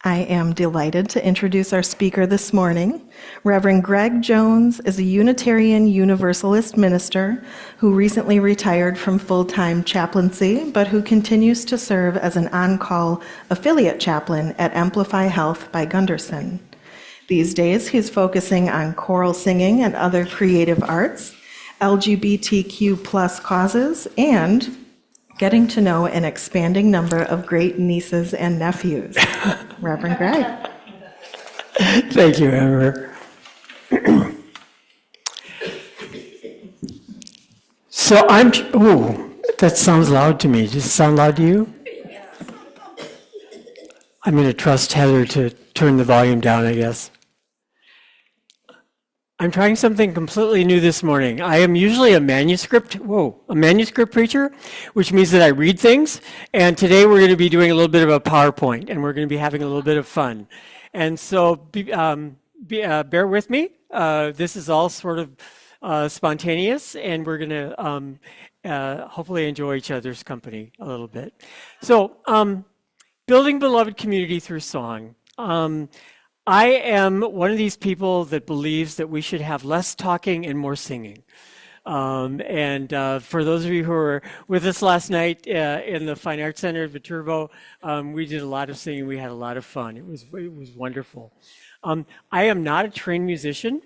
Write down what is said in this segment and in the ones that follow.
I am delighted to introduce our speaker this morning. Reverend Greg Jones is a Unitarian Universalist minister who recently retired from full-time chaplaincy, but who continues to serve as an on-call affiliate chaplain at Amplify Health by Gunderson. These days, he's focusing on choral singing and other creative arts, LGBTQ plus causes, and getting to know an expanding number of great nieces and nephews. Reverend Greg. Thank you, Amber. So that sounds loud to me. Does it sound loud to you? I'm going to trust Heather to turn the volume down, I guess. I'm trying something completely new this morning. I am usually a manuscript preacher, which means that I read things. And today we're going to be doing a little bit of a PowerPoint, and we're going to be having a little bit of fun. And so bear with me. This is all sort of spontaneous, and we're going to hopefully enjoy each other's company a little bit. So building beloved community through song. I am one of these people that believes that we should have less talking and more singing. For those of you who were with us last night in the Fine Arts Center at Viterbo, we did a lot of singing. We had a lot of fun. It was wonderful. I am not a trained musician.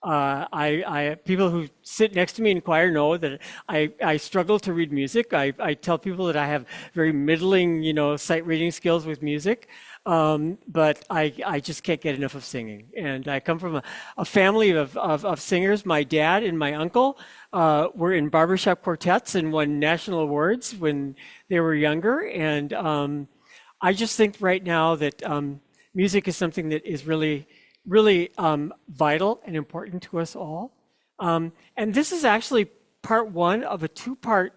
People who sit next to me in choir know that I struggle to read music. I tell people that I have very middling, sight reading skills with music. But I just can't get enough of singing. And I come from a family of singers. My dad and my uncle were in barbershop quartets and won national awards when they were younger. And I just think right now that music is something that is really vital and important to us all. And this is actually part one of a two-part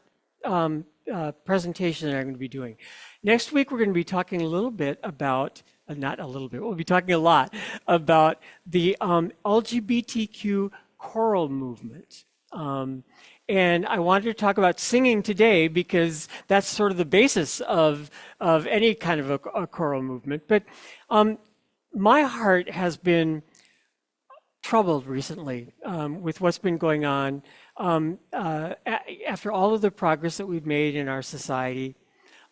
presentation that I'm going to be doing. Next week, we're going to be talking a little bit about, we'll be talking a lot about the LGBTQ choral movement. And I wanted to talk about singing today because that's sort of the basis of any kind of a choral movement. But my heart has been troubled recently with what's been going on after all of the progress that we've made in our society.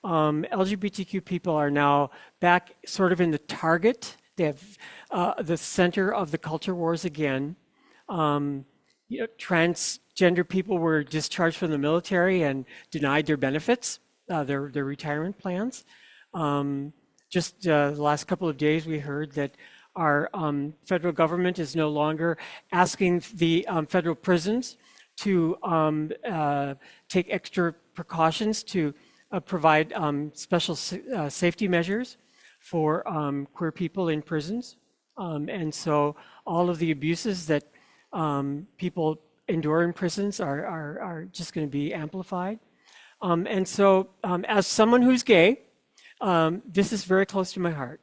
LGBTQ people are now back sort of in the target. They have the center of the culture wars again. Transgender people were discharged from the military and denied their benefits, their retirement plans. Just the last couple of days, we heard that our federal government is no longer asking the federal prisons to take extra precautions to provide special safety measures for queer people in prisons. And so all of the abuses that people endure in prisons are just going to be amplified. And so as someone who's gay, this is very close to my heart.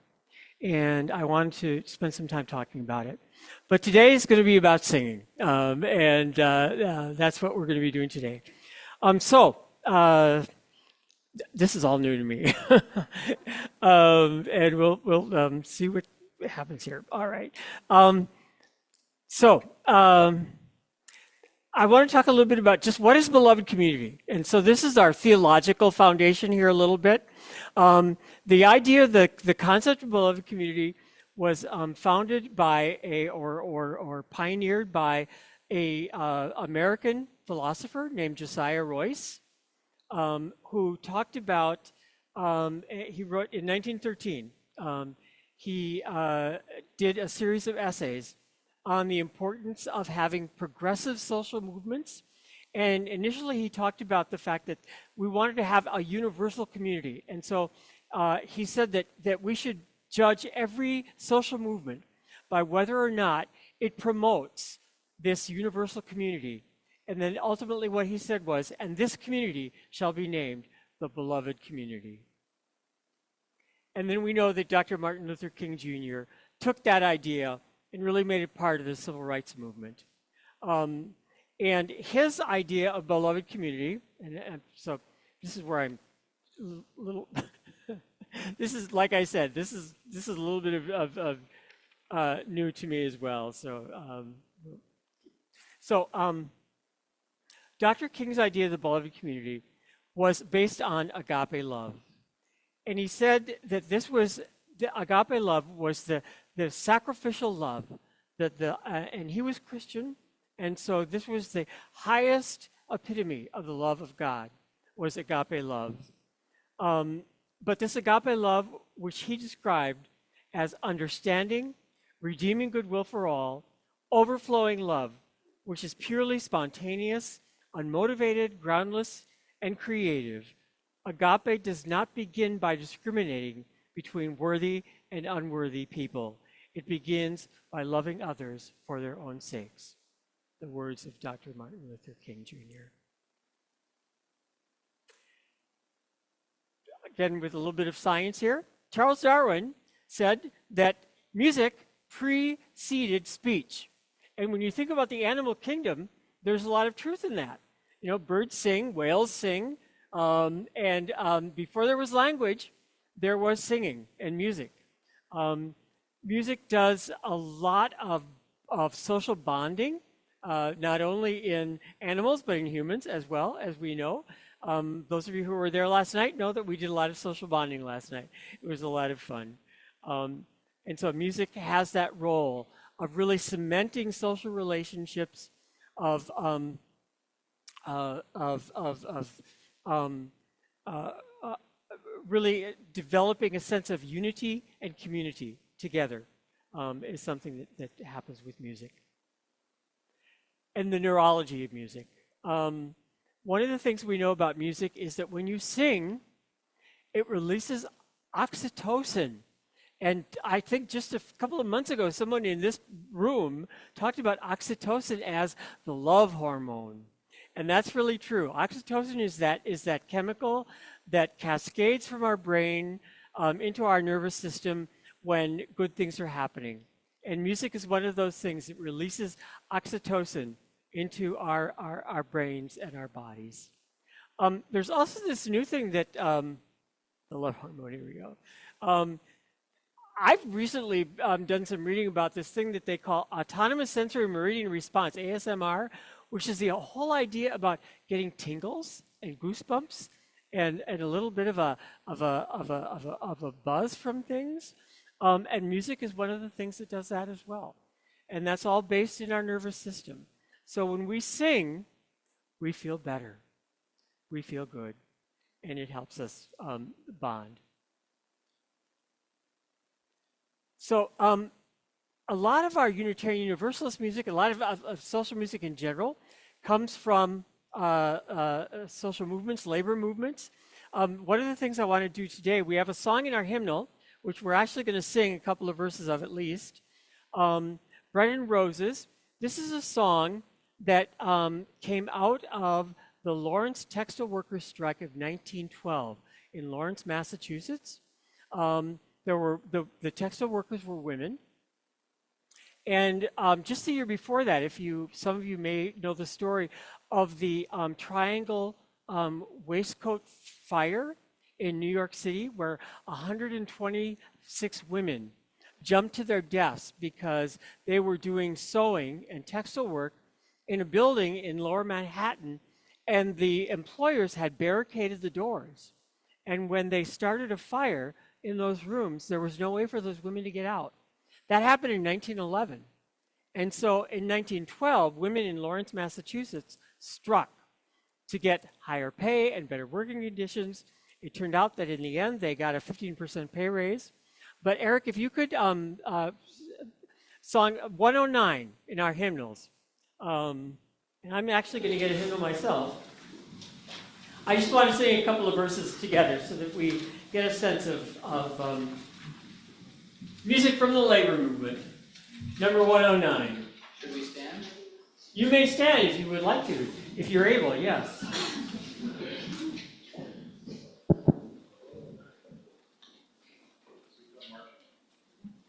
And I wanted to spend some time talking about it. But today is going to be about singing. And that's what we're going to be doing today. This is all new to me. And we'll see what happens here. All right. I want to talk a little bit about just what is beloved community. And so this is our theological foundation here a little bit. The idea, the concept of beloved community was founded by or pioneered by a American philosopher named Josiah Royce, who talked about, he wrote in 1913, he did a series of essays on the importance of having progressive social movements. And initially he talked about the fact that we wanted to have a universal community. And so he said that we should judge every social movement by whether or not it promotes this universal community. And then ultimately what he said was, and this community shall be named the beloved community. And then we know that Dr. Martin Luther King Jr. took that idea and really made it part of the civil rights movement. And his idea of beloved community, and so this is where I'm a little This is, like I said, this is a little bit of new to me as well. So Dr. King's idea of the beloved community was based on agape love. And he said that this was, the agape love was the sacrificial love, and he was Christian, and so this was the highest epitome of the love of God, was agape love. But this agape love, which he described as understanding, redeeming goodwill for all, overflowing love, which is purely spontaneous, unmotivated, groundless, and creative. Agape does not begin by discriminating between worthy and unworthy people. It begins by loving others for their own sakes. The words of Dr. Martin Luther King Jr. Again, with a little bit of science here, Charles Darwin said that music preceded speech. And when you think about the animal kingdom, there's a lot of truth in that. You know, birds sing, whales sing, and before there was language, there was singing and music. Music does a lot of social bonding, not only in animals, but in humans as well, as we know. Those of you who were there last night know that we did a lot of social bonding last night. It was a lot of fun. And so music has that role of really cementing social relationships, of really developing a sense of unity and community together, is something that happens with music. And the neurology of music. One of the things we know about music is that when you sing, it releases oxytocin. And I think just a couple of months ago, someone in this room talked about oxytocin as the love hormone. And that's really true. Oxytocin is that chemical that cascades from our brain into our nervous system when good things are happening. And music is one of those things that releases oxytocin into our brains and our bodies. There's also this new thing that, the love hormone, here we go. I've recently done some reading about this thing that they call autonomous sensory meridian response, ASMR, which is the whole idea about getting tingles and goosebumps and a little bit of a buzz from things. And music is one of the things that does that as well. And that's all based in our nervous system. So when we sing, we feel better. We feel good. And it helps us bond. So a lot of our Unitarian Universalist music, a lot of social music in general, comes from social movements, labor movements. One of the things I want to do today, we have a song in our hymnal, which we're actually going to sing a couple of verses of at least. Bread and Roses. This is a song that came out of the Lawrence Textile Workers strike of 1912 in Lawrence, Massachusetts. There were the textile workers were women, and just the year before that, some of you may know the story of the Triangle waistcoat fire in New York City, where 126 women jumped to their deaths because they were doing sewing and textile work in a building in Lower Manhattan, and the employers had barricaded the doors. And when they started a fire in those rooms, there was no way for those women to get out. That happened in 1911. And so in 1912, women in Lawrence, Massachusetts struck to get higher pay and better working conditions. It turned out that in the end, they got a 15% pay raise. But Eric, if you could, song 109 in our hymnals. And I'm actually going to get a hymnal myself. I just want to sing a couple of verses together so that we get a sense of music from the labor movement. Number 109. Should we stand? You may stand if you would like to, if you're able, yes.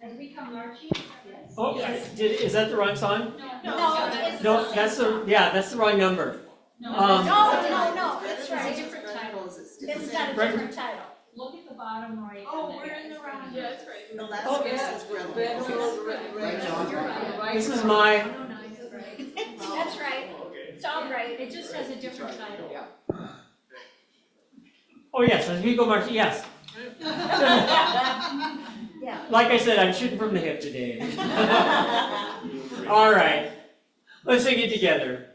As we come marching? Yes. Oh, yes. Is that the wrong song? No, that's the wrong number. No, that's right. It's a different title. It's got a different title. Look at the bottom right. Oh, we're in the wrong. Yeah, that's right. The last Oh, piece yeah. is really. Red rose, red rose. You're right. This is my. 109 is right. That's right. It's all right. It just has a different title. Yeah. Oh yes, as we go marching. Yes. Yeah. Like I said, I'm shooting from the hip today. All right, let's sing it together.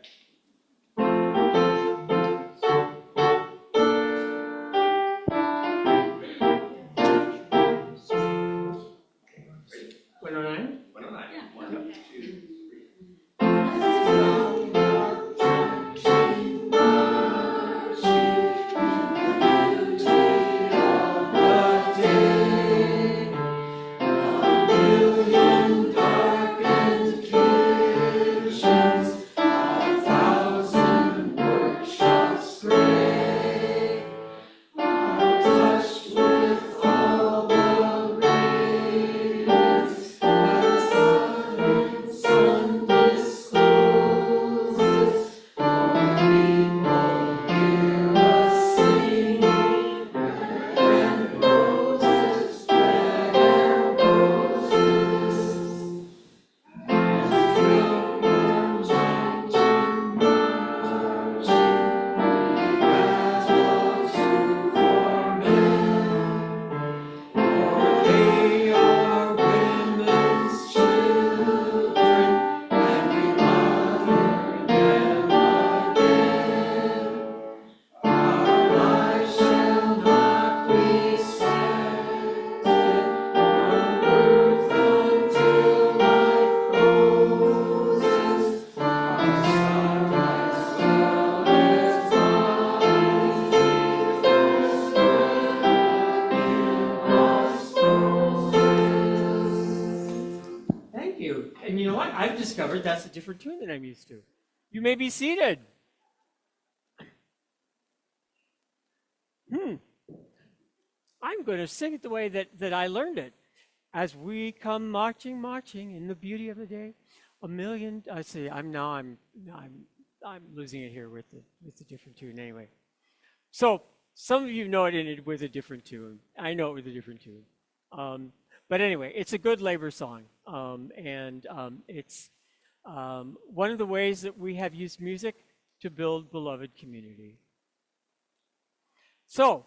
Thank you. And you know what? I've discovered that's a different tune than I'm used to. You may be seated. I'm going to sing it the way that I learned it. As we come marching, marching in the beauty of the day, a million. I see. I'm losing it here with the different tune anyway. So some of you know it with a different tune. I know it with a different tune. But anyway, it's a good labor song, and it's one of the ways that we have used music to build beloved community. So,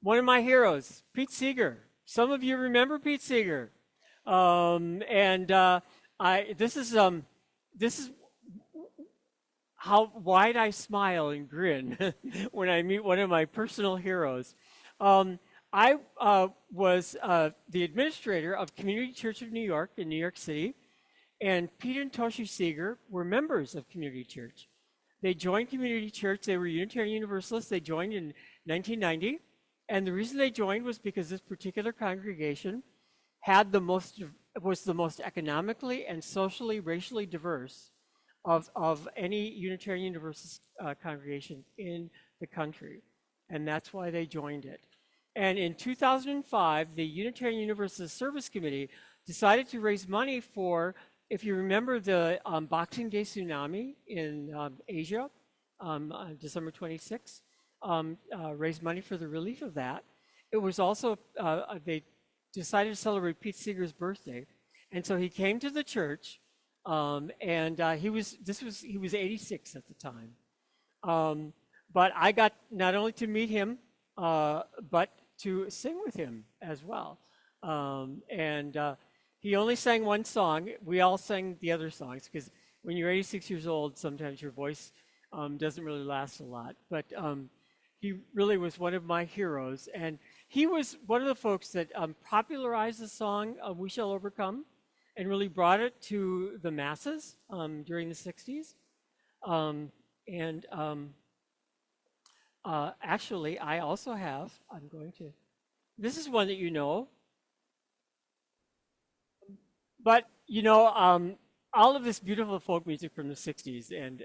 one of my heroes, Pete Seeger. Some of you remember Pete Seeger, this is how wide I smile and grin when I meet one of my personal heroes. I was the administrator of Community Church of New York in New York City, and Pete and Toshi Seeger were members of Community Church. They joined Community Church. They were Unitarian Universalists. They joined in 1990, and the reason they joined was because this particular congregation was the most economically and socially, racially diverse of any Unitarian Universalist congregation in the country, and that's why they joined it. And in 2005, the Unitarian Universalist Service Committee decided to raise money for, if you remember the Boxing Day tsunami in Asia, on December 26th, raised money for the relief of that. It was also, they decided to celebrate Pete Seeger's birthday. And so he came to the church, and he was 86 at the time. But I got not only to meet him, but to sing with him as well. He only sang one song. We all sang the other songs because when you're 86 years old, sometimes your voice doesn't really last a lot. But he really was one of my heroes. And he was one of the folks that popularized the song We Shall Overcome and really brought it to the masses during the 60s. Actually, I also have, this is one that you know. But, all of this beautiful folk music from the 60s, and,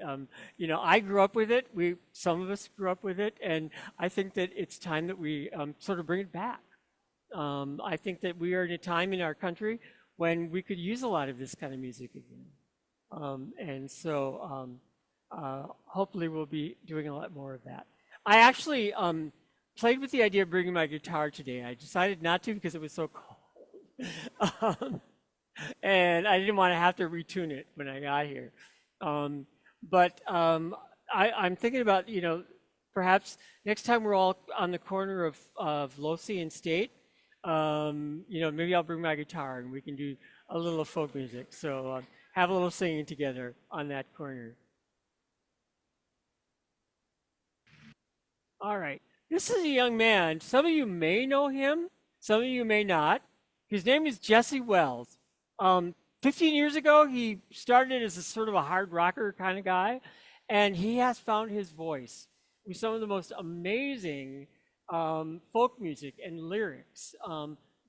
I grew up with it. Some of us grew up with it, and I think that it's time that we sort of bring it back. I think that we are in a time in our country when we could use a lot of this kind of music again. Hopefully we'll be doing a lot more of that. I actually played with the idea of bringing my guitar today. I decided not to because it was so cold. And I didn't want to have to retune it when I got here. But I'm thinking about, perhaps next time we're all on the corner of Losi and State, maybe I'll bring my guitar and we can do a little folk music. So have a little singing together on that corner. All right. This is a young man. Some of you may know him. Some of you may not. His name is Jesse Wells. 15 years ago, he started as a sort of a hard rocker kind of guy, and he has found his voice with some of the most amazing folk music and lyrics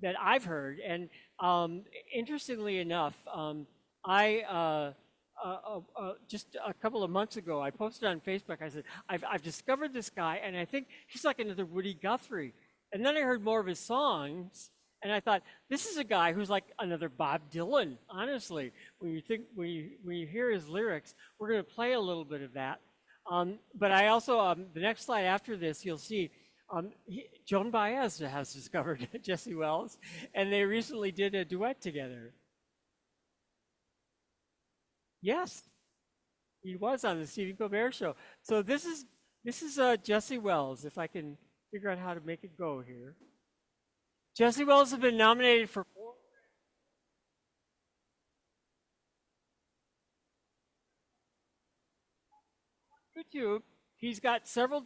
that I've heard. And interestingly enough, I just a couple of months ago, I posted on Facebook. I said, I've discovered this guy, and I think he's like another Woody Guthrie. And then I heard more of his songs, and I thought, this is a guy who's like another Bob Dylan. Honestly, when you hear his lyrics, we're going to play a little bit of that. But I also, the next slide after this, you'll see Joan Baez has discovered Jesse Wells, and they recently did a duet together. Yes, he was on the Stephen Colbert Show. So this is Jesse Wells, if I can figure out how to make it go here. Jesse Wells has been nominated for 4 YouTube. He's got several,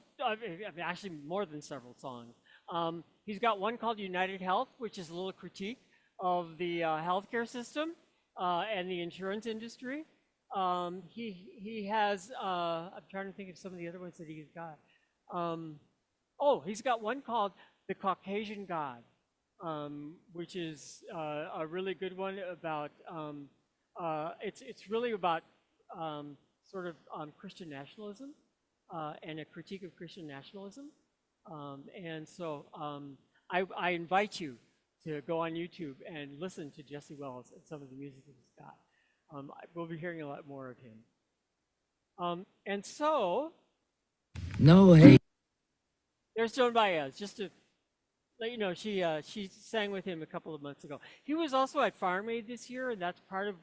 actually more than several songs. He's got one called United Health, which is a little critique of the healthcare system and the insurance industry. He has, I'm trying to think of some of the other ones that he's got. He's got one called The Caucasian God, which is a really good one about, it's really about Christian nationalism and a critique of Christian nationalism. And so I invite you to go on YouTube and listen to Jesse Wells and some of the music that he's got. We'll be hearing a lot more of him. And so, No hate. there's Joan Baez. Just to let you know, she sang with him a couple of months ago. He was also at Farm Aid this year, and that's part of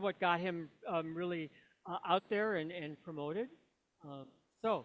what got him really out there and promoted. So